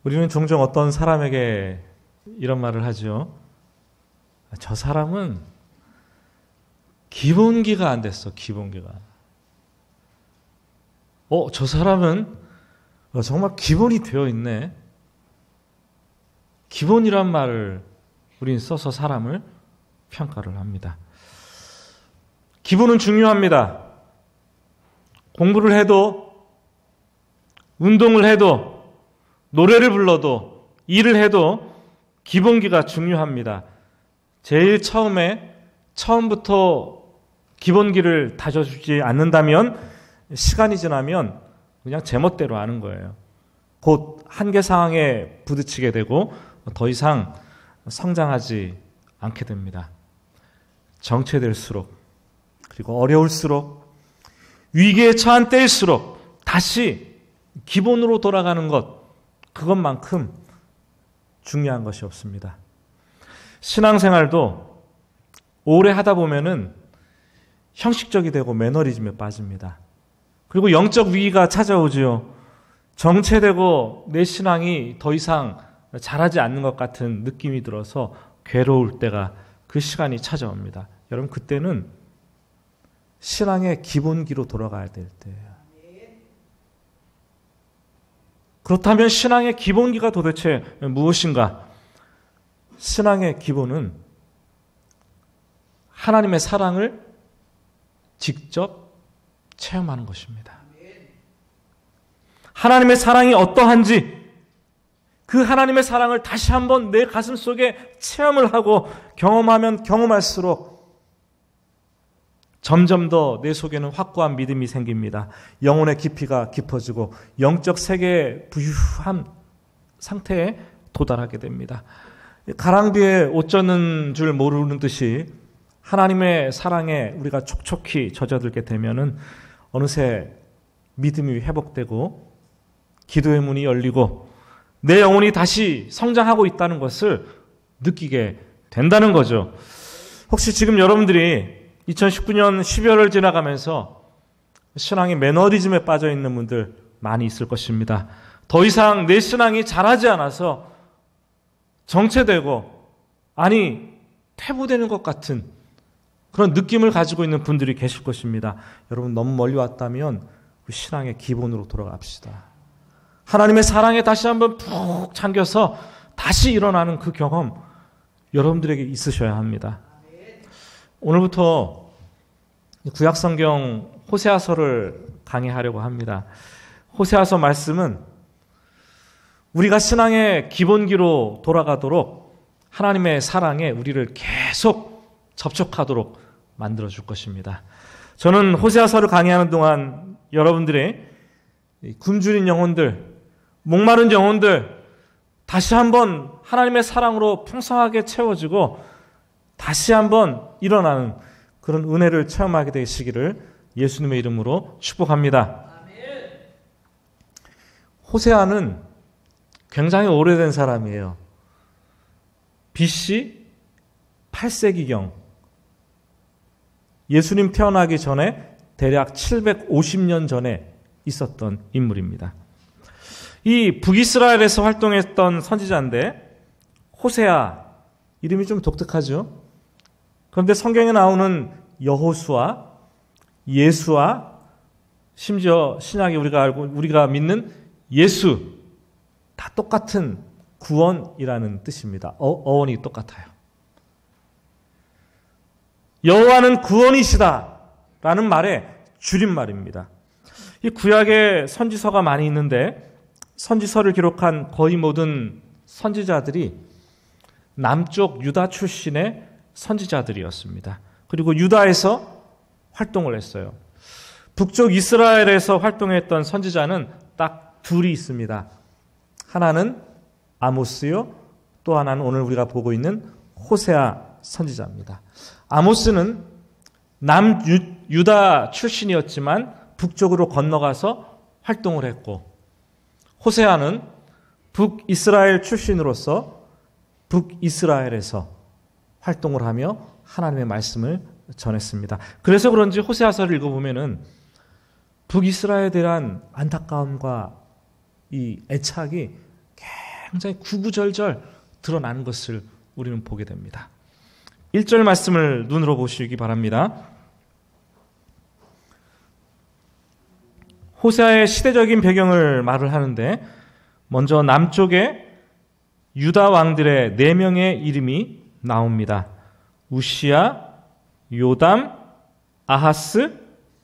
우리는 종종 어떤 사람에게 이런 말을 하죠. 저 사람은 기본기가 안 됐어, 기본기가. 저 사람은 정말 기본이 되어 있네. 기본이란 말을 우리는 써서 사람을 평가를 합니다. 기본은 중요합니다. 공부를 해도, 운동을 해도, 노래를 불러도, 일을 해도 기본기가 중요합니다. 제일 처음부터 기본기를 다져주지 않는다면 시간이 지나면 그냥 제멋대로 하는 거예요. 곧 한계 상황에 부딪히게 되고 더 이상 성장하지 않게 됩니다. 정체될수록, 그리고 어려울수록, 위기에 처한 때일수록 다시 기본으로 돌아가는 것, 그것만큼 중요한 것이 없습니다. 신앙생활도 오래 하다 보면은 형식적이 되고 매너리즘에 빠집니다. 그리고 영적 위기가 찾아오지요. 정체되고 내 신앙이 더 이상 자라지 않는 것 같은 느낌이 들어서 괴로울 때가, 그 시간이 찾아옵니다. 여러분, 그때는 신앙의 기본기로 돌아가야 될 때예요. 그렇다면 신앙의 기본기가 도대체 무엇인가? 신앙의 기본은 하나님의 사랑을 직접 체험하는 것입니다. 하나님의 사랑이 어떠한지, 그 하나님의 사랑을 다시 한번 내 가슴 속에 체험을 하고 경험하면 경험할수록 점점 더 내 속에는 확고한 믿음이 생깁니다. 영혼의 깊이가 깊어지고 영적 세계의 부유한 상태에 도달하게 됩니다. 가랑비에 옷 젖는 줄 모르는 듯이 하나님의 사랑에 우리가 촉촉히 젖어들게 되면은 어느새 믿음이 회복되고 기도의 문이 열리고 내 영혼이 다시 성장하고 있다는 것을 느끼게 된다는 거죠. 혹시 지금 여러분들이 2019년 12월을 지나가면서 신앙의 매너리즘에 빠져 있는 분들 많이 있을 것입니다. 더 이상 내 신앙이 자라지 않아서 정체되고, 아니 퇴보되는 것 같은 그런 느낌을 가지고 있는 분들이 계실 것입니다. 여러분, 너무 멀리 왔다면 그 신앙의 기본으로 돌아갑시다. 하나님의 사랑에 다시 한번 푹 잠겨서 다시 일어나는 그 경험, 여러분들에게 있으셔야 합니다. 오늘부터 구약성경 호세아서를 강의하려고 합니다. 호세아서 말씀은 우리가 신앙의 기본기로 돌아가도록 하나님의 사랑에 우리를 계속 접촉하도록 만들어줄 것입니다. 저는 호세아서를 강의하는 동안 여러분들의 굶주린 영혼들, 목마른 영혼들 다시 한번 하나님의 사랑으로 풍성하게 채워지고 다시 한번 일어나는 그런 은혜를 체험하게 되시기를 예수님의 이름으로 축복합니다. 호세아는 굉장히 오래된 사람이에요. BC 8세기경, 예수님 태어나기 전에 대략 750년 전에 있었던 인물입니다. 이 북이스라엘에서 활동했던 선지자인데 호세아, 이름이 좀 독특하죠? 그런데 성경에 나오는 여호수아, 예수아, 심지어 신약에 우리가 믿는 예수, 다 똑같은 구원이라는 뜻입니다. 어원이 똑같아요. 여호와는 구원이시다 라는 말의 줄임말입니다. 이 구약에 선지서가 많이 있는데 선지서를 기록한 거의 모든 선지자들이 남쪽 유다 출신의 선지자들이었습니다. 그리고 유다에서 활동을 했어요. 북쪽 이스라엘에서 활동했던 선지자는 딱 둘이 있습니다. 하나는 아모스요, 또 하나는 오늘 우리가 보고 있는 호세아 선지자입니다. 아모스는 남유다 출신이었지만 북쪽으로 건너가서 활동을 했고, 호세아는 북이스라엘 출신으로서 북이스라엘에서 활동을 하며 하나님의 말씀을 전했습니다. 그래서 그런지 호세아서를 읽어보면은 북이스라엘에 대한 안타까움과 이 애착이 굉장히 구구절절 드러나는 것을 우리는 보게 됩니다. 1절 말씀을 눈으로 보시기 바랍니다. 호세아의 시대적인 배경을 말을 하는데 먼저 남쪽에 유다 왕들의 4명의 이름이 나옵니다. 우시야, 요담, 아하스,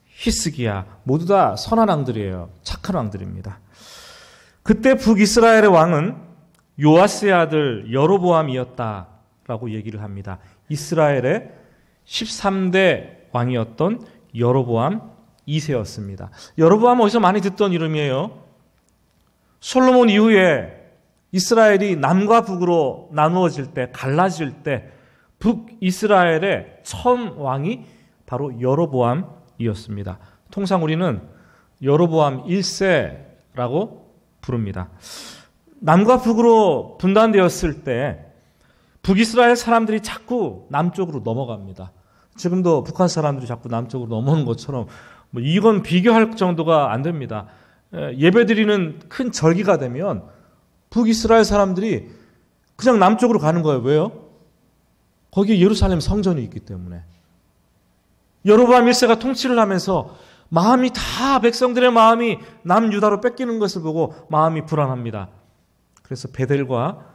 히스기야. 모두 다 선한 왕들이에요. 착한 왕들입니다. 그때 북이스라엘의 왕은 요아스의 아들 여로보암이었다라고 얘기를 합니다. 이스라엘의 13대 왕이었던 여로보암 2세였습니다. 여로보암 어디서 많이 듣던 이름이에요. 솔로몬 이후에 이스라엘이 남과 북으로 나누어질 때, 갈라질 때 북이스라엘의 처음 왕이 바로 여로보암이었습니다. 통상 우리는 여로보암 1세라고 부릅니다. 남과 북으로 분단되었을 때 북이스라엘 사람들이 자꾸 남쪽으로 넘어갑니다. 지금도 북한 사람들이 자꾸 남쪽으로 넘어오는 것처럼 이건 비교할 정도가 안 됩니다. 예배드리는 큰 절기가 되면 북이스라엘 사람들이 그냥 남쪽으로 가는 거예요. 왜요? 거기에 예루살렘 성전이 있기 때문에. 여로보암 1세가 통치를 하면서 마음이 다 백성들의 마음이 남유다로 뺏기는 것을 보고 마음이 불안합니다. 그래서 베델과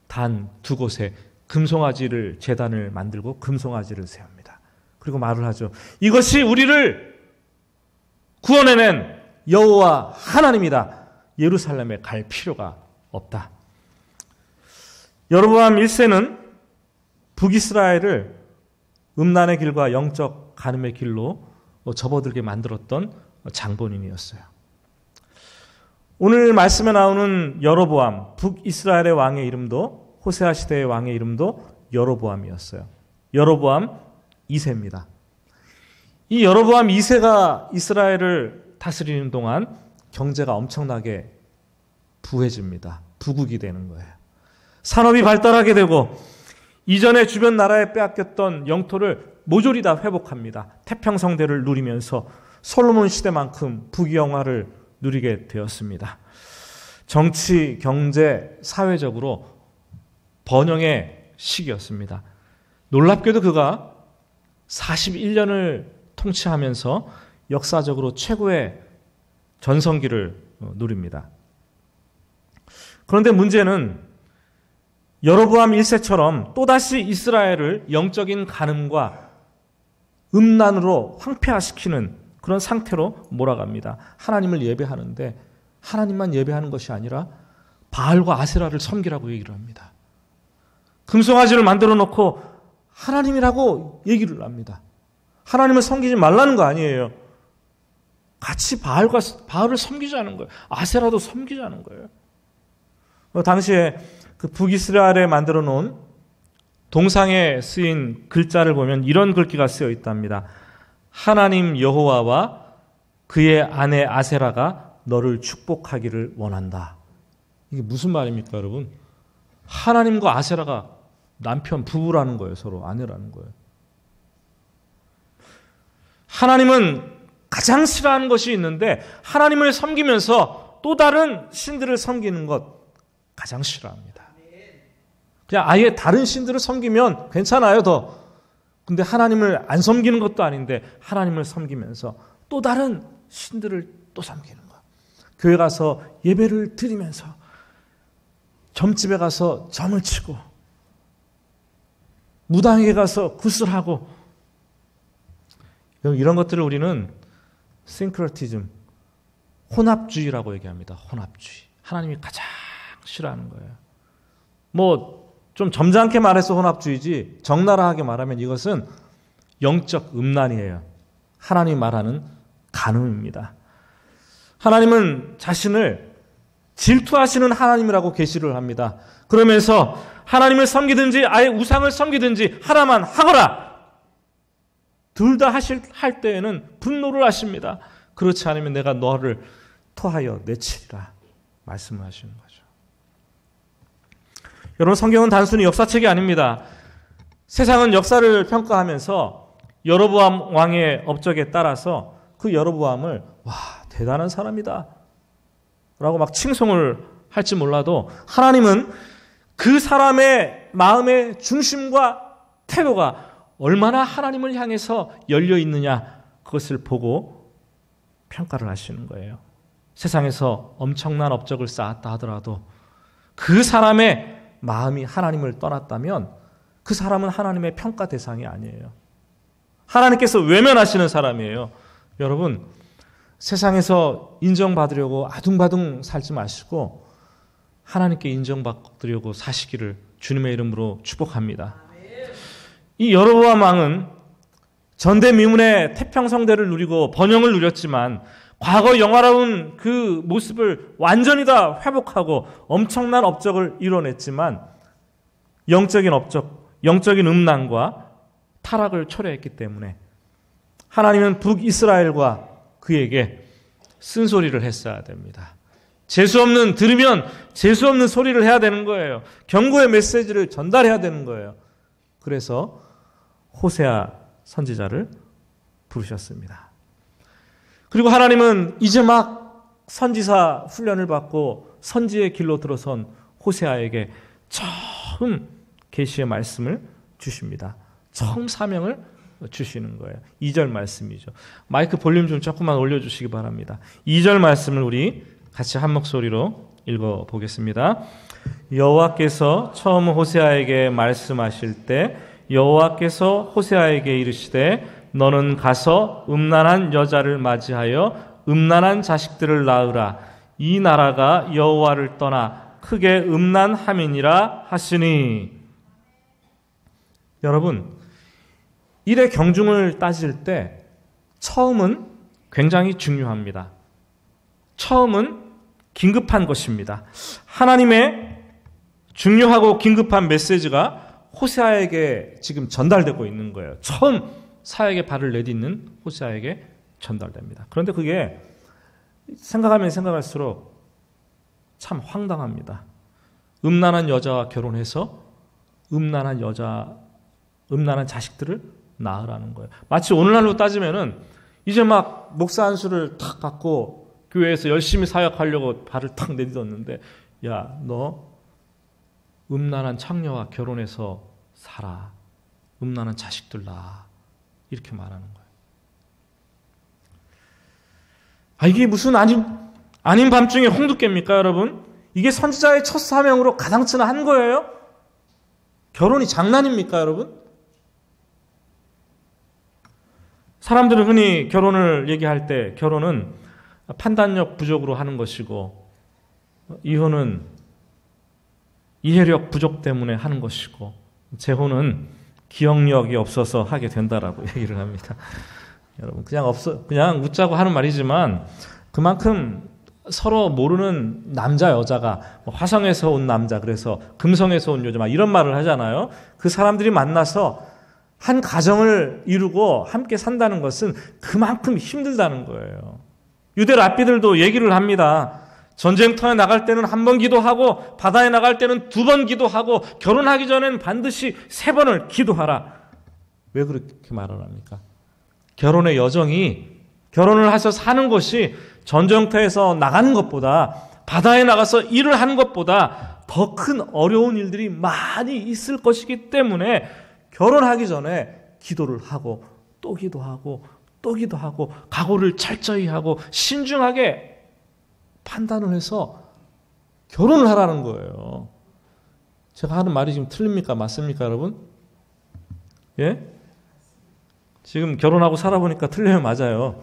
단 두 곳에 금송아지를 제단을 만들고 금송아지를 세웁니다. 그리고 말을 하죠. 이것이 우리를 구원해낸 여호와 하나님이다. 예루살렘에 갈 필요가 없다. 여로보암 1세는 북이스라엘을 음란의 길과 영적 간음의 길로 접어들게 만들었던 장본인이었어요. 오늘 말씀에 나오는 여로보암, 북이스라엘의 왕의 이름도 호세아 시대의 왕의 이름도 여로보암이었어요. 여로보암 2세입니다. 이 여로보암 2세가 이스라엘을 다스리는 동안 경제가 엄청나게 부해집니다. 부국이 되는 거예요. 산업이 발달하게 되고 이전에 주변 나라에 빼앗겼던 영토를 모조리 다 회복합니다. 태평성대를 누리면서 솔로몬 시대만큼 부귀영화를 누리게 되었습니다. 정치, 경제, 사회적으로 번영의 시기였습니다. 놀랍게도 그가 41년을 통치하면서 역사적으로 최고의 전성기를 누립니다. 그런데 문제는 여로보암 1세처럼 또다시 이스라엘을 영적인 간음과 음란으로 황폐화시키는 그런 상태로 몰아갑니다. 하나님을 예배하는데 하나님만 예배하는 것이 아니라 바알과 아세라를 섬기라고 얘기를 합니다. 금송아지를 만들어 놓고 하나님이라고 얘기를 합니다. 하나님을 섬기지 말라는 거 아니에요. 같이 바알을 섬기자는 거예요. 아세라도 섬기자는 거예요. 당시에 그 북이스라엘에 만들어 놓은 동상에 쓰인 글자를 보면 이런 글귀가 쓰여 있답니다. 하나님 여호와와 그의 아내 아세라가 너를 축복하기를 원한다. 이게 무슨 말입니까, 여러분? 하나님과 아세라가 남편, 부부라는 거예요. 서로 아내라는 거예요. 하나님은 가장 싫어하는 것이 있는데 하나님을 섬기면서 또 다른 신들을 섬기는 것 가장 싫어합니다. 그냥 아예 다른 신들을 섬기면 괜찮아요, 더. 근데 하나님을 안 섬기는 것도 아닌데 하나님을 섬기면서 또 다른 신들을 또 섬기는 것. 교회 가서 예배를 드리면서 점집에 가서 점을 치고 무당에게 가서 구슬하고 이런 것들을 우리는 싱크러티즘, 혼합주의라고 얘기합니다. 혼합주의. 하나님이 가장 싫어하는 거예요. 좀 점잖게 말해서 혼합주의지 적나라하게 말하면 이것은 영적 음란이에요. 하나님이 말하는 간음입니다. 하나님은 자신을 질투하시는 하나님이라고 계시를 합니다. 그러면서 하나님을 섬기든지 아예 우상을 섬기든지 하나만 하거라. 둘 다 할 때에는 분노를 하십니다. 그렇지 않으면 내가 너를 토하여 내치리라 말씀을 하시는 거죠. 여러분, 성경은 단순히 역사책이 아닙니다. 세상은 역사를 평가하면서 여로보암 왕의 업적에 따라서 그 여로보암을 와, 대단한 사람이다 라고 막 칭송을 할지 몰라도 하나님은 그 사람의 마음의 중심과 태도가 얼마나 하나님을 향해서 열려 있느냐 그것을 보고 평가를 하시는 거예요. 세상에서 엄청난 업적을 쌓았다 하더라도 그 사람의 마음이 하나님을 떠났다면 그 사람은 하나님의 평가 대상이 아니에요. 하나님께서 외면하시는 사람이에요. 여러분, 세상에서 인정받으려고 아둥바둥 살지 마시고 하나님께 인정받으려고 사시기를 주님의 이름으로 축복합니다. 이 여로보암 왕은 전대미문의 태평성대를 누리고 번영을 누렸지만 과거 영화로운 그 모습을 완전히 다 회복하고 엄청난 업적을 이뤄냈지만 영적인 업적, 영적인 음란과 타락을 초래했기 때문에 하나님은 북이스라엘과 그에게 쓴소리를 했어야 됩니다. 재수없는, 들으면 재수없는 소리를 해야 되는 거예요. 경고의 메시지를 전달해야 되는 거예요. 그래서 호세아 선지자를 부르셨습니다. 그리고 하나님은 이제 막 선지사 훈련을 받고 선지의 길로 들어선 호세아에게 처음 계시의 말씀을 주십니다. 처음 사명을 주시는 거예요. 2절 말씀이죠. 마이크 볼륨 좀 조금만 올려주시기 바랍니다. 2절 말씀을 우리 같이 한 목소리로 읽어보겠습니다. 여호와께서 처음 호세아에게 말씀하실 때 여호와께서 호세아에게 이르시되 너는 가서 음란한 여자를 맞이하여 음란한 자식들을 낳으라. 이 나라가 여호와를 떠나 크게 음란함이니라 하시니. 여러분, 일의 경중을 따질 때 처음은 굉장히 중요합니다. 처음은 긴급한 것입니다. 하나님의 중요하고 긴급한 메시지가 호세아에게 지금 전달되고 있는 거예요. 처음 사역에 발을 내딛는 호세아에게 전달됩니다. 그런데 그게 생각하면 생각할수록 참 황당합니다. 음란한 여자와 결혼해서 음란한 자식들을 낳으라는 거예요. 마치 오늘날로 따지면은 이제 막 목사 한 수를 탁 갖고 교회에서 열심히 사역하려고 발을 탁 내딛었는데, 야, 너 음란한 창녀와 결혼해서 살아. 음란한 자식들 낳아. 이렇게 말하는 거예요. 이게 무슨 아닌 밤중에 홍두깨입니까, 여러분? 이게 선지자의 첫 사명으로 가당치나 한 거예요? 결혼이 장난입니까, 여러분? 사람들은 흔히 결혼을 얘기할 때 결혼은 판단력 부족으로 하는 것이고 이혼은 이해력 부족 때문에 하는 것이고 재혼은 기억력이 없어서 하게 된다라고 얘기를 합니다. 여러분, 그냥 웃자고 하는 말이지만 그만큼 서로 모르는 남자 여자가 화성에서 온 남자, 그래서 금성에서 온 여자, 막 이런 말을 하잖아요. 그 사람들이 만나서 한 가정을 이루고 함께 산다는 것은 그만큼 힘들다는 거예요. 유대 랍비들도 얘기를 합니다. 전쟁터에 나갈 때는 한 번 기도하고 바다에 나갈 때는 2번 기도하고 결혼하기 전엔 반드시 3번을 기도하라. 왜 그렇게 말을 합니까? 결혼의 여정이, 결혼을 해서 사는 것이 전쟁터에서 나가는 것보다, 바다에 나가서 일을 하는 것보다 더 큰 어려운 일들이 많이 있을 것이기 때문에 결혼하기 전에 기도를 하고 또 기도하고 또 기도하고 각오를 철저히 하고 신중하게 판단을 해서 결혼을 하라는 거예요. 제가 하는 말이 지금 틀립니까? 맞습니까, 여러분? 예? 지금 결혼하고 살아보니까 틀려요, 맞아요?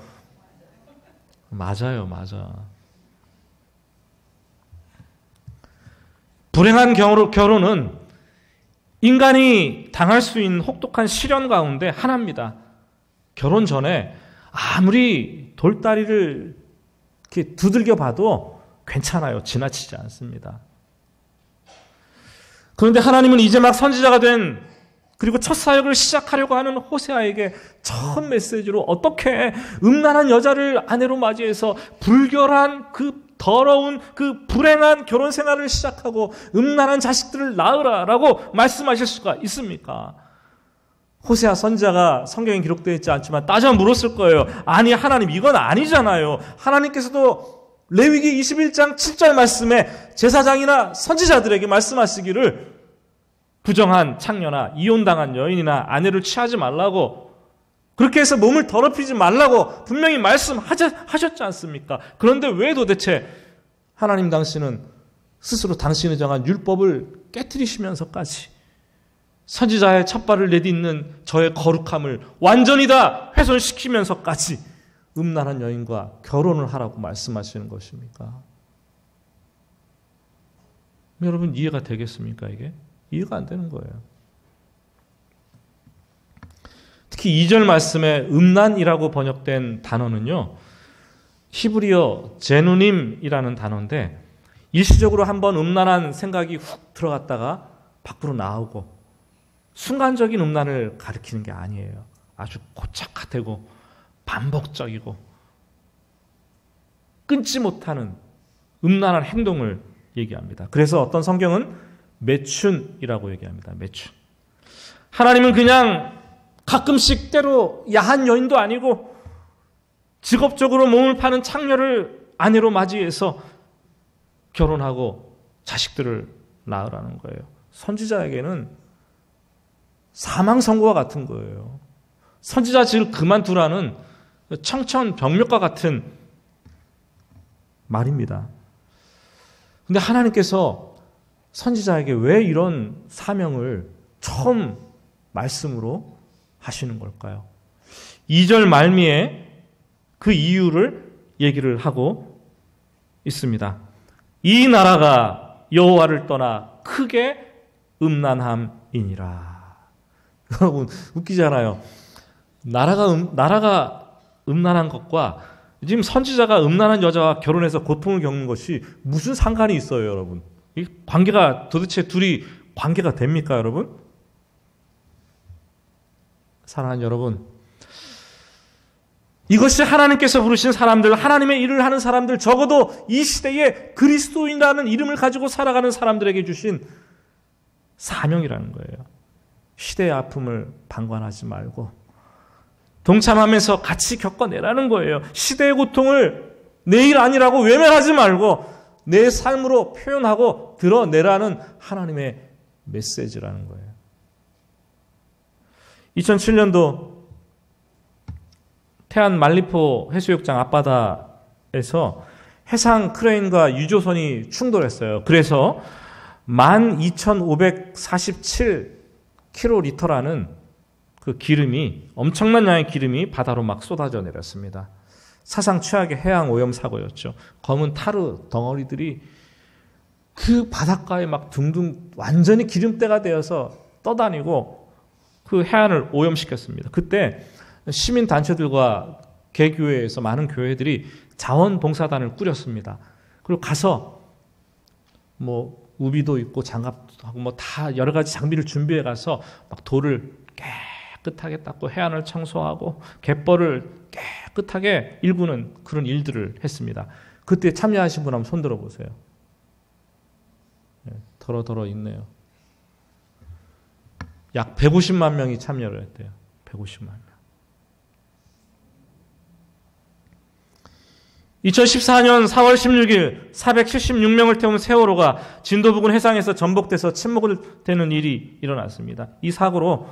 맞아요. 불행한 결혼은 인간이 당할 수 있는 혹독한 시련 가운데 하나입니다. 결혼 전에 아무리 돌다리를 이렇게 두들겨 봐도 괜찮아요. 지나치지 않습니다. 그런데 하나님은 이제 막 선지자가 된, 그리고 첫 사역을 시작하려고 하는 호세아에게 처음 메시지로 어떻게 음란한 여자를 아내로 맞이해서 불결한 그 더러운 그 불행한 결혼 생활을 시작하고 음란한 자식들을 낳으라라고 말씀하실 수가 있습니까? 호세아 선지자가 성경에 기록되어 있지 않지만 따져 물었을 거예요. 아니, 하나님, 이건 아니잖아요. 하나님께서도 레위기 21장 7절 말씀에 제사장이나 선지자들에게 말씀하시기를 부정한 창녀나 이혼당한 여인이나 아내를 취하지 말라고, 그렇게 해서 몸을 더럽히지 말라고 분명히 말씀하셨지 않습니까? 그런데 왜 도대체 하나님 당신은 스스로 당신이 정한 율법을 깨트리시면서까지 선지자의 첫발을 내딛는 저의 거룩함을 완전히 다 훼손시키면서까지 음란한 여인과 결혼을 하라고 말씀하시는 것입니까? 여러분, 이해가 되겠습니까? 이게 이해가 안 되는 거예요. 특히 2절 말씀에 음란이라고 번역된 단어는요, 히브리어 제누님이라는 단어인데, 일시적으로 한번 음란한 생각이 훅 들어갔다가 밖으로 나오고 순간적인 음란을 가리키는 게 아니에요. 아주 고착화되고 반복적이고 끊지 못하는 음란한 행동을 얘기합니다. 그래서 어떤 성경은 매춘이라고 얘기합니다. 매춘. 하나님은 그냥 가끔씩 때로 야한 여인도 아니고 직업적으로 몸을 파는 창녀를 아내로 맞이해서 결혼하고 자식들을 낳으라는 거예요. 선지자에게는 사망 선고와 같은 거예요. 선지자 질 그만두라는 청천벽력과 같은 말입니다. 근데 하나님께서 선지자에게 왜 이런 사명을 처음 말씀으로 하시는 걸까요? 2절 말미에 그 이유를 얘기를 하고 있습니다. 이 나라가 여호와를 떠나 크게 음란함이니라. 여러분, 웃기잖아요. 나라가 음란한 것과 지금 선지자가 음란한 여자와 결혼해서 고통을 겪는 것이 무슨 상관이 있어요, 여러분? 이 관계가 도대체 둘이 관계가 됩니까, 여러분? 사랑하는 여러분, 이것이 하나님께서 부르신 사람들, 하나님의 일을 하는 사람들, 적어도 이 시대에 그리스도인이라는 이름을 가지고 살아가는 사람들에게 주신 사명이라는 거예요. 시대의 아픔을 방관하지 말고 동참하면서 같이 겪어내라는 거예요. 시대의 고통을 내 일 아니라고 외면하지 말고 내 삶으로 표현하고 드러내라는 하나님의 메시지라는 거예요. 2007년도 태안 말리포 해수욕장 앞바다에서 해상 크레인과 유조선이 충돌했어요. 그래서 12,547kg라는 그 기름이, 엄청난 양의 기름이 바다로 막 쏟아져 내렸습니다. 사상 최악의 해양 오염 사고였죠. 검은 타르 덩어리들이 그 바닷가에 막 둥둥 완전히 기름때가 되어서 떠다니고 그 해안을 오염시켰습니다. 그때 시민단체들과 개교회에서 많은 교회들이 자원봉사단을 꾸렸습니다. 그리고 가서 뭐 우비도 있고 장갑도 하고 뭐 다 여러 가지 장비를 준비해 가서 막 돌을 깨끗하게 닦고 해안을 청소하고 갯벌을 깨끗하게 일구는 그런 일들을 했습니다. 그때 참여하신 분 한번 손 들어보세요. 더러 있네요. 약 150만 명이 참여를 했대요. 150만 명. 2014년 4월 16일 476명을 태운 세월호가 진도 부근 해상에서 전복돼서 침몰을 되는 일이 일어났습니다. 이 사고로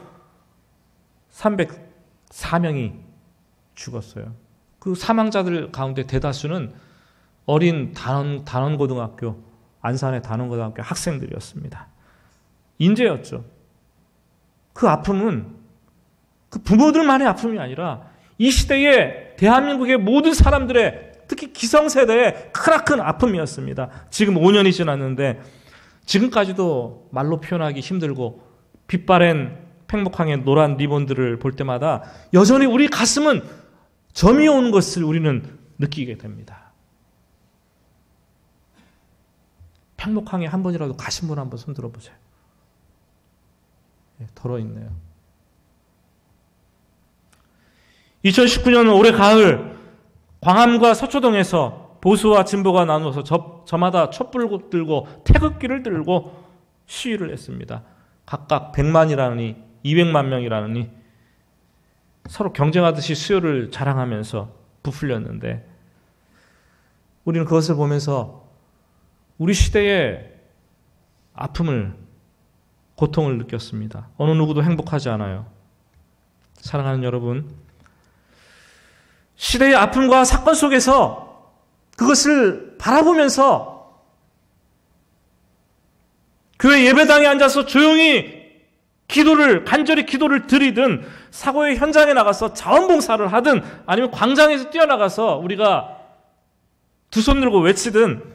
304명이 죽었어요. 그 사망자들 가운데 대다수는 어린 단원고등학교, 안산의 단원고등학교 학생들이었습니다. 인재였죠. 그 아픔은 그 부모들만의 아픔이 아니라 이 시대에 대한민국의 모든 사람들의, 특히 기성세대의 크나큰 아픔이었습니다. 지금 5년이 지났는데 지금까지도 말로 표현하기 힘들고 빛바랜 팽목항의 노란 리본들을 볼 때마다 여전히 우리 가슴은 점이 오는 것을 우리는 느끼게 됩니다. 팽목항에 한 번이라도 가신 분 한번 손 들어보세요. 더러있네요. 2019년 올해 가을 광암과 서초동에서 보수와 진보가 나누어서 저마다 촛불 들고 태극기를 들고 시위를 했습니다. 각각 100만이라느니 200만 명이라느니 서로 경쟁하듯이 수요를 자랑하면서 부풀렸는데 우리는 그것을 보면서 우리 시대의 아픔을, 고통을 느꼈습니다. 어느 누구도 행복하지 않아요. 사랑하는 여러분, 시대의 아픔과 사건 속에서 그것을 바라보면서 교회 예배당에 앉아서 조용히 간절히 기도를 드리든, 사고의 현장에 나가서 자원봉사를 하든, 아니면 광장에서 뛰어나가서 우리가 두 손 들고 외치든,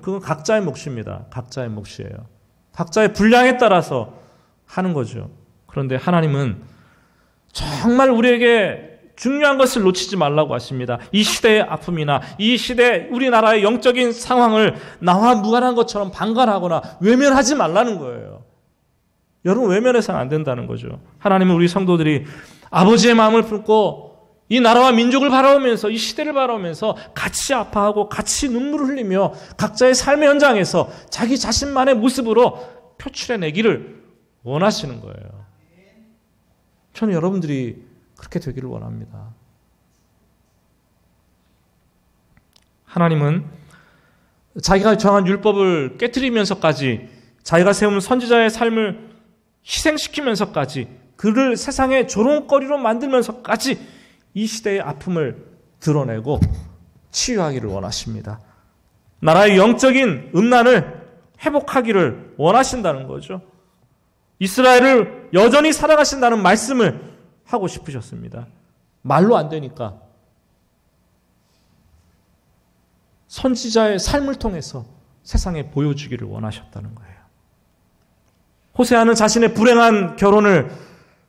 그건 각자의 몫입니다. 각자의 몫이에요. 각자의 분량에 따라서 하는 거죠. 그런데 하나님은 정말 우리에게 중요한 것을 놓치지 말라고 하십니다. 이 시대의 아픔이나 이 시대 우리나라의 영적인 상황을 나와 무관한 것처럼 방관하거나 외면하지 말라는 거예요. 여러분, 외면해서는 안 된다는 거죠. 하나님은 우리 성도들이 아버지의 마음을 품고 이 나라와 민족을 바라보면서, 이 시대를 바라보면서 같이 아파하고 같이 눈물을 흘리며 각자의 삶의 현장에서 자기 자신만의 모습으로 표출해내기를 원하시는 거예요. 저는 여러분들이 그렇게 되기를 원합니다. 하나님은 자기가 정한 율법을 깨트리면서까지, 자기가 세운 선지자의 삶을 희생시키면서까지, 그를 세상의 조롱거리로 만들면서까지 이 시대의 아픔을 드러내고 치유하기를 원하십니다. 나라의 영적인 음란을 회복하기를 원하신다는 거죠. 이스라엘을 여전히 사랑하신다는 말씀을 하고 싶으셨습니다. 말로 안 되니까 선지자의 삶을 통해서 세상에 보여주기를 원하셨다는 거예요. 호세아는 자신의 불행한 결혼을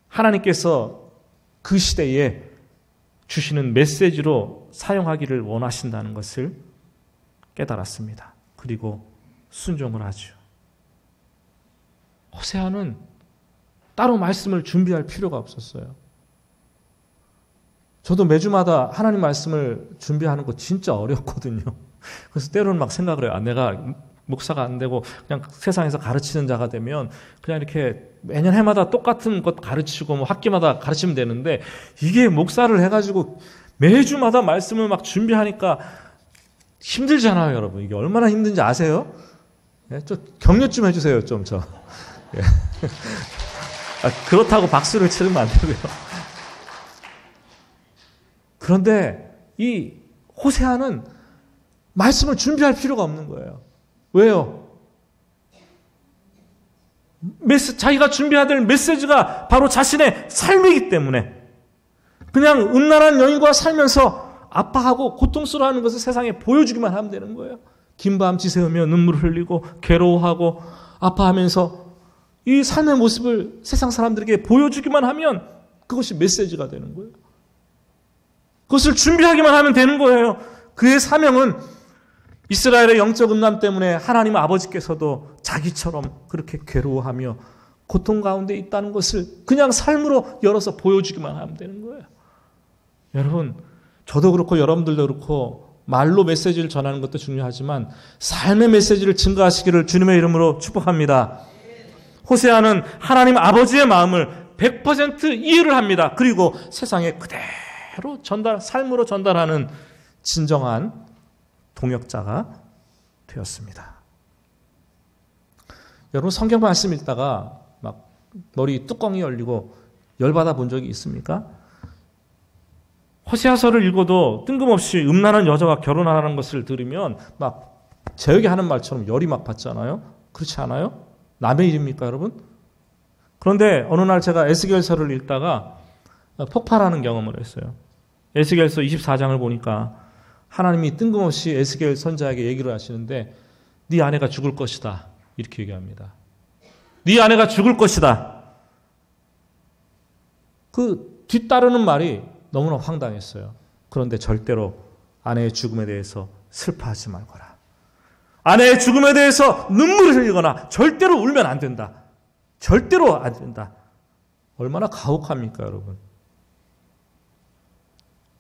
하나님께서 그 시대에 주시는 메시지로 사용하기를 원하신다는 것을 깨달았습니다. 그리고 순종을 하죠. 호세아는 따로 말씀을 준비할 필요가 없었어요. 저도 매주마다 하나님 말씀을 준비하는 거 진짜 어렵거든요. 그래서 때로는 막 생각을 해요. 내가 목사가 안 되고 그냥 세상에서 가르치는 자가 되면 그냥 이렇게 매년 해마다 똑같은 것 가르치고 뭐 학기마다 가르치면 되는데, 이게 목사를 해가지고 매주마다 말씀을 막 준비하니까 힘들잖아요, 여러분. 이게 얼마나 힘든지 아세요? 예? 좀 격려 좀 해주세요, 좀 저. 예. 그렇다고 박수를 치르면 안 되고요. 그런데 이 호세아는 말씀을 준비할 필요가 없는 거예요. 왜요? 자기가 준비해야 될 메시지가 바로 자신의 삶이기 때문에, 그냥 음란한 여인과 살면서 아파하고 고통스러워하는 것을 세상에 보여주기만 하면 되는 거예요. 긴밤 지새우며 눈물을 흘리고 괴로워하고 아파하면서 이 삶의 모습을 세상 사람들에게 보여주기만 하면 그것이 메시지가 되는 거예요. 그것을 준비하기만 하면 되는 거예요. 그의 사명은 이스라엘의 영적 음란 때문에 하나님 아버지께서도 자기처럼 그렇게 괴로워하며 고통 가운데 있다는 것을 그냥 삶으로 열어서 보여주기만 하면 되는 거예요. 여러분, 저도 그렇고 여러분들도 그렇고 말로 메시지를 전하는 것도 중요하지만 삶의 메시지를 증거하시기를 주님의 이름으로 축복합니다. 호세아는 하나님 아버지의 마음을 100% 이해를 합니다. 그리고 세상에 그대로 삶으로 전달하는 진정한 동역자가 되었습니다. 여러분, 성경 말씀 읽다가 막 머리 뚜껑이 열리고 열받아 본 적이 있습니까? 호세아서를 읽어도 뜬금없이 음란한 여자와 결혼하라는 것을 들으면 막 제에게 하는 말처럼 열이 막 받잖아요. 그렇지 않아요? 남의 일입니까, 여러분? 그런데 어느 날 제가 에스겔서를 읽다가 폭발하는 경험을 했어요. 에스겔서 24장을 보니까 하나님이 뜬금없이 에스겔 선지자에게 얘기를 하시는데, 네 아내가 죽을 것이다, 이렇게 얘기합니다. 네 아내가 죽을 것이다. 그 뒤따르는 말이 너무나 황당했어요. 그런데 절대로 아내의 죽음에 대해서 슬퍼하지 말거라. 아내의 죽음에 대해서 눈물을 흘리거나 절대로 울면 안 된다. 절대로 안 된다. 얼마나 가혹합니까, 여러분?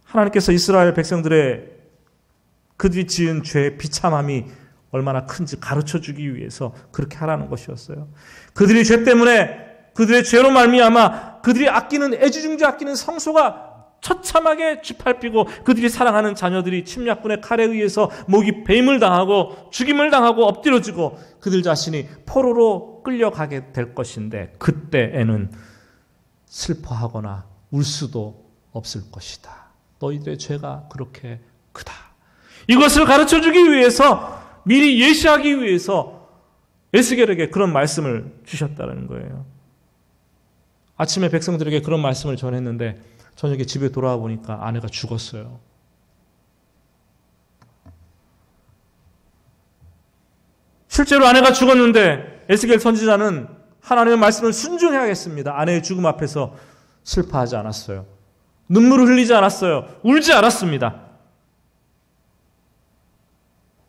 하나님께서 이스라엘 백성들의 그들이 지은 죄의 비참함이 얼마나 큰지 가르쳐주기 위해서 그렇게 하라는 것이었어요. 그들이 죄 때문에, 그들의 죄로 말미암아 그들이 아끼는 애지중지 아끼는 성소가 처참하게 짓밟히고 그들이 사랑하는 자녀들이 침략군의 칼에 의해서 목이 베임을 당하고 죽임을 당하고 엎드려지고 그들 자신이 포로로 끌려가게 될 것인데 그때에는 슬퍼하거나 울 수도 없을 것이다. 너희들의 죄가 그렇게 크다. 이것을 가르쳐주기 위해서 미리 예시하기 위해서 에스겔에게 그런 말씀을 주셨다는 거예요. 아침에 백성들에게 그런 말씀을 전했는데 저녁에 집에 돌아와 보니까 아내가 죽었어요. 실제로 아내가 죽었는데 에스겔 선지자는 하나님의 말씀을 순종해야겠습니다. 아내의 죽음 앞에서 슬퍼하지 않았어요. 눈물을 흘리지 않았어요. 울지 않았습니다.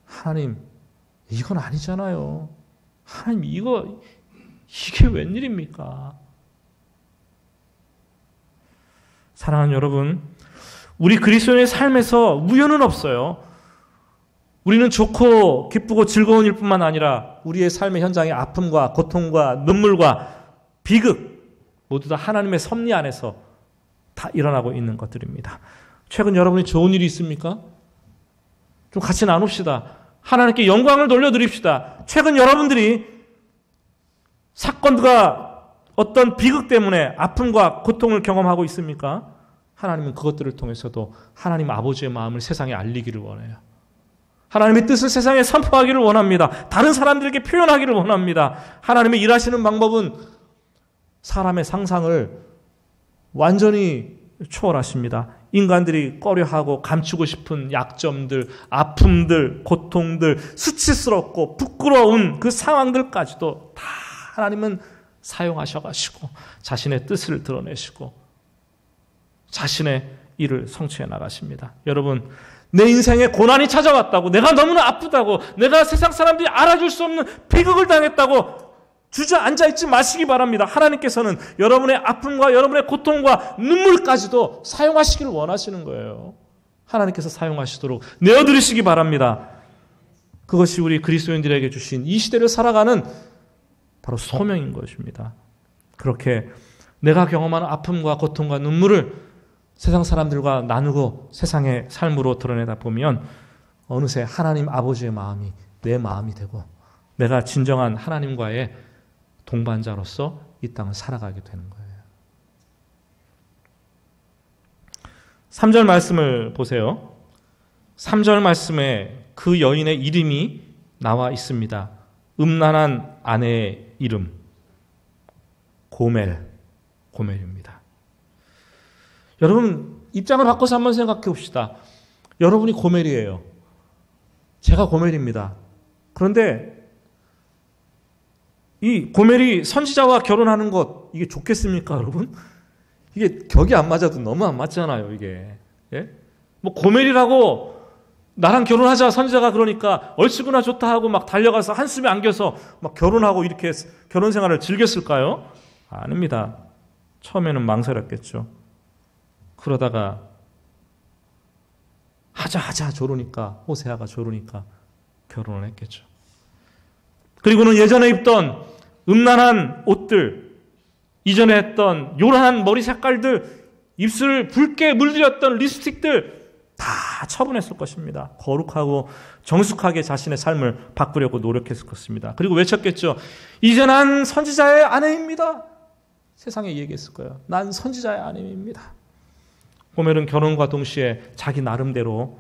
하나님, 이건 아니잖아요. 하나님, 이게 웬일입니까? 사랑하는 여러분, 우리 그리스도인의 삶에서 우연은 없어요. 우리는 좋고 기쁘고 즐거운 일뿐만 아니라 우리의 삶의 현장에 아픔과 고통과 눈물과 비극 모두 다 하나님의 섭리 안에서 다 일어나고 있는 것들입니다. 최근 여러분이 좋은 일이 있습니까? 좀 같이 나눕시다. 하나님께 영광을 돌려드립시다. 최근 여러분들이 사건과 어떤 비극 때문에 아픔과 고통을 경험하고 있습니까? 하나님은 그것들을 통해서도 하나님 아버지의 마음을 세상에 알리기를 원해요. 하나님의 뜻을 세상에 선포하기를 원합니다. 다른 사람들에게 표현하기를 원합니다. 하나님의 일하시는 방법은 사람의 상상을 완전히 초월하십니다. 인간들이 꺼려하고 감추고 싶은 약점들, 아픔들, 고통들, 수치스럽고 부끄러운 그 상황들까지도 다 하나님은 사용하셔가시고 자신의 뜻을 드러내시고 자신의 일을 성취해 나가십니다. 여러분, 내 인생에 고난이 찾아왔다고, 내가 너무나 아프다고, 내가 세상 사람들이 알아줄 수 없는 비극을 당했다고 주저앉아 있지 마시기 바랍니다. 하나님께서는 여러분의 아픔과 여러분의 고통과 눈물까지도 사용하시기를 원하시는 거예요. 하나님께서 사용하시도록 내어드리시기 바랍니다. 그것이 우리 그리스도인들에게 주신 이 시대를 살아가는 바로 소명인 것입니다. 그렇게 내가 경험하는 아픔과 고통과 눈물을 세상 사람들과 나누고 세상의 삶으로 드러내다 보면 어느새 하나님 아버지의 마음이 내 마음이 되고 내가 진정한 하나님과의 동반자로서 이 땅을 살아가게 되는 거예요. 3절 말씀을 보세요. 3절 말씀에 그 여인의 이름이 나와 있습니다. 음란한 아내의 이름 고멜입니다. 여러분 입장을 바꿔서 한번 생각해 봅시다. 여러분이 고멜이에요. 제가 고멜입니다. 그런데 이 고멜이 선지자와 결혼하는 것 이게 좋겠습니까, 여러분? 이게 격이 안 맞아도 너무 안 맞잖아요, 이게. 예? 뭐 고멜이라고 나랑 결혼하자 선지자가 그러니까 얼씨구나 좋다 하고 막 달려가서 한숨에 안겨서 막 결혼하고 이렇게 결혼 생활을 즐겼을까요? 아닙니다. 처음에는 망설였겠죠. 그러다가 하자 조르니까 호세아가 조르니까 결혼을 했겠죠. 그리고는 예전에 입던 음란한 옷들, 이전에 했던 요란한 머리 색깔들, 입술을 붉게 물들였던 립스틱들 다 처분했을 것입니다. 거룩하고 정숙하게 자신의 삶을 바꾸려고 노력했을 것입니다. 그리고 외쳤겠죠. 이제 난 선지자의 아내입니다. 세상에 얘기했을 거예요. 난 선지자의 아내입니다. 고멜은 결혼과 동시에 자기 나름대로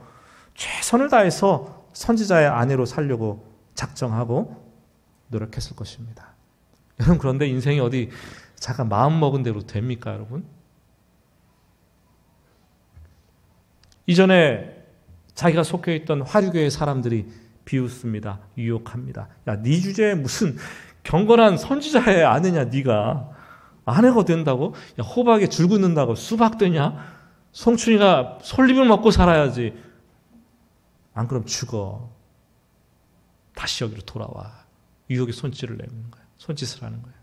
최선을 다해서 선지자의 아내로 살려고 작정하고 노력했을 것입니다. 여러분 그런데 인생이 어디 자가 마음먹은 대로 됩니까, 여러분? 이전에 자기가 속해 있던 화류교의 사람들이 비웃습니다. 유혹합니다. 야, 네 주제에 무슨 경건한 선지자의 아내냐, 네가. 아내가 된다고? 야, 호박에 줄 긋는다고 수박 되냐? 송춘이가 솔잎을 먹고 살아야지. 안 그럼 죽어. 다시 여기로 돌아와. 유혹의 손짓을 내는 거예요. 손짓을 하는 거예요.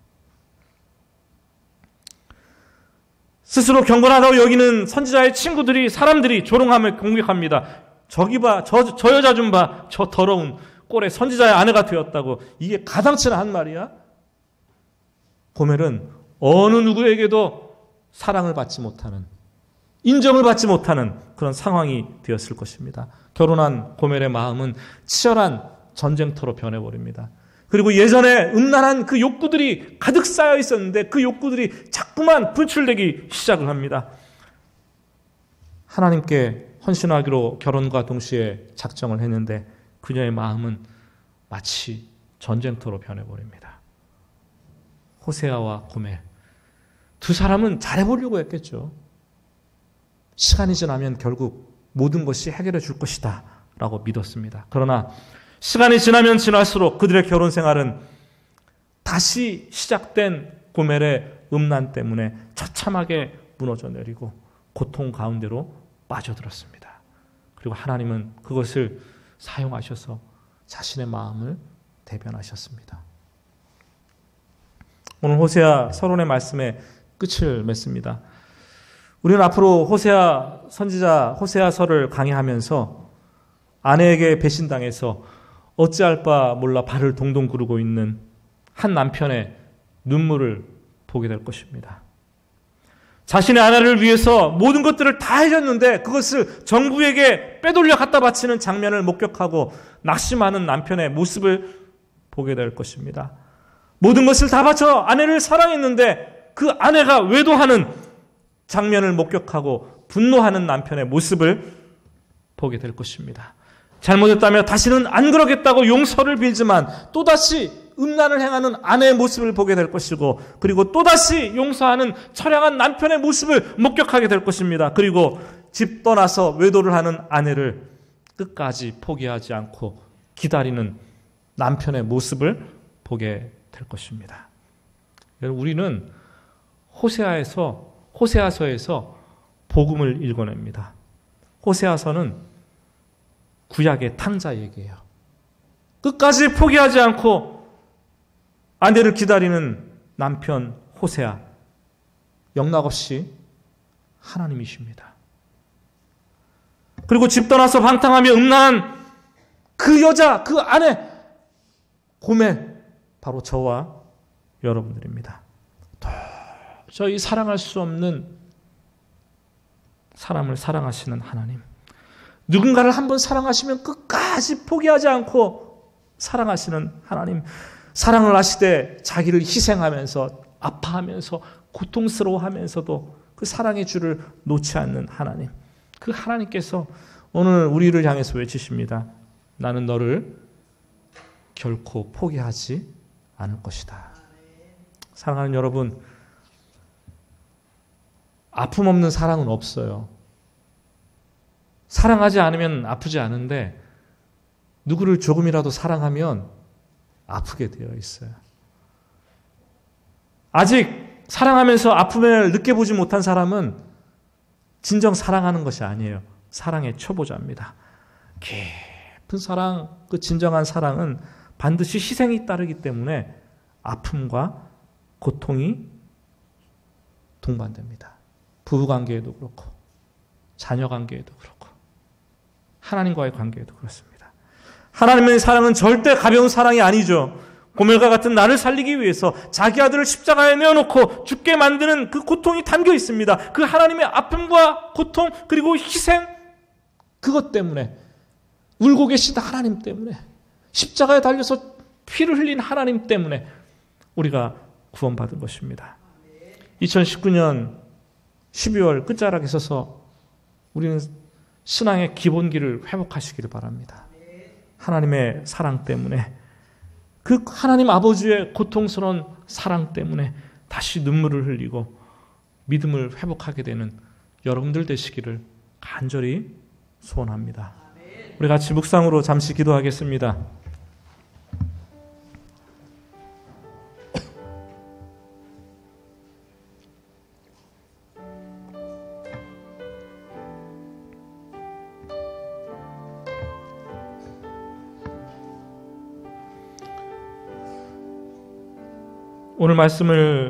스스로 경건하다고 여기는 선지자의 친구들이, 사람들이 조롱함을 공격합니다. 저기 봐, 저 여자 좀 봐, 저 더러운 꼴에 선지자의 아내가 되었다고. 이게 가당치나 한 말이야? 고멜은 어느 누구에게도 사랑을 받지 못하는 인정을 받지 못하는 그런 상황이 되었을 것입니다. 결혼한 고멜의 마음은 치열한 전쟁터로 변해버립니다. 그리고 예전에 음란한 그 욕구들이 가득 쌓여 있었는데 그 욕구들이 자꾸만 분출되기 시작을 합니다. 하나님께 헌신하기로 결혼과 동시에 작정을 했는데 그녀의 마음은 마치 전쟁터로 변해버립니다. 호세아와 고멜, 두 사람은 잘해보려고 했겠죠. 시간이 지나면 결국 모든 것이 해결해 줄 것이다 라고 믿었습니다. 그러나 시간이 지나면 지날수록 그들의 결혼 생활은 다시 시작된 고멜의 음란 때문에 처참하게 무너져 내리고 고통 가운데로 빠져들었습니다. 그리고 하나님은 그것을 사용하셔서 자신의 마음을 대변하셨습니다. 오늘 호세아 서론의 말씀에 끝을 맺습니다. 우리는 앞으로 호세아 선지자 호세아서를 강의하면서 아내에게 배신당해서 어찌할 바 몰라 발을 동동 구르고 있는 한 남편의 눈물을 보게 될 것입니다. 자신의 아내를 위해서 모든 것들을 다 해줬는데 그것을 정부에게 빼돌려 갖다 바치는 장면을 목격하고 낙심하는 남편의 모습을 보게 될 것입니다. 모든 것을 다 바쳐 아내를 사랑했는데 그 아내가 외도하는 장면을 목격하고 분노하는 남편의 모습을 보게 될 것입니다. 잘못했다며 다시는 안 그러겠다고 용서를 빌지만 또다시 음란을 행하는 아내의 모습을 보게 될 것이고 그리고 또다시 용서하는 처량한 남편의 모습을 목격하게 될 것입니다. 그리고 집 떠나서 외도를 하는 아내를 끝까지 포기하지 않고 기다리는 남편의 모습을 보게 될 것입니다. 우리는 호세아서에서 복음을 읽어냅니다. 호세아서는 구약의 탕자 얘기예요. 끝까지 포기하지 않고 아내를 기다리는 남편 호세아, 영락없이 하나님이십니다. 그리고 집 떠나서 방탕하며 음란한 그 여자, 그 아내 고멜, 바로 저와 여러분들입니다. 도저히 사랑할 수 없는 사람을 사랑하시는 하나님, 누군가를 한번 사랑하시면 끝까지 포기하지 않고 사랑하시는 하나님, 사랑을 하시되 자기를 희생하면서 아파하면서 고통스러워하면서도 그 사랑의 줄을 놓지 않는 하나님, 그 하나님께서 오늘 우리를 향해서 외치십니다. 나는 너를 결코 포기하지 않을 것이다. 사랑하는 여러분, 아픔 없는 사랑은 없어요. 사랑하지 않으면 아프지 않은데 누구를 조금이라도 사랑하면 아프게 되어 있어요. 아직 사랑하면서 아픔을 느껴보지 못한 사람은 진정 사랑하는 것이 아니에요. 사랑의 초보자입니다. 깊은 사랑, 그 진정한 사랑은 반드시 희생이 따르기 때문에 아픔과 고통이 동반됩니다. 부부관계에도 그렇고 자녀관계에도 그렇고 하나님과의 관계에도 그렇습니다. 하나님의 사랑은 절대 가벼운 사랑이 아니죠. 고멜과 같은 나를 살리기 위해서 자기 아들을 십자가에 내어놓고 죽게 만드는 그 고통이 담겨 있습니다. 그 하나님의 아픔과 고통 그리고 희생, 그것 때문에 울고 계시다 하나님 때문에 십자가에 달려서 피를 흘린 하나님 때문에 우리가 구원받은 것입니다. 2019년 12월 끝자락에 서서 우리는 신앙의 기본기를 회복하시기를 바랍니다. 하나님의 사랑 때문에, 그 하나님 아버지의 고통스러운 사랑 때문에 다시 눈물을 흘리고 믿음을 회복하게 되는 여러분들 되시기를 간절히 소원합니다. 우리 같이 묵상으로 잠시 기도하겠습니다. 오늘 말씀을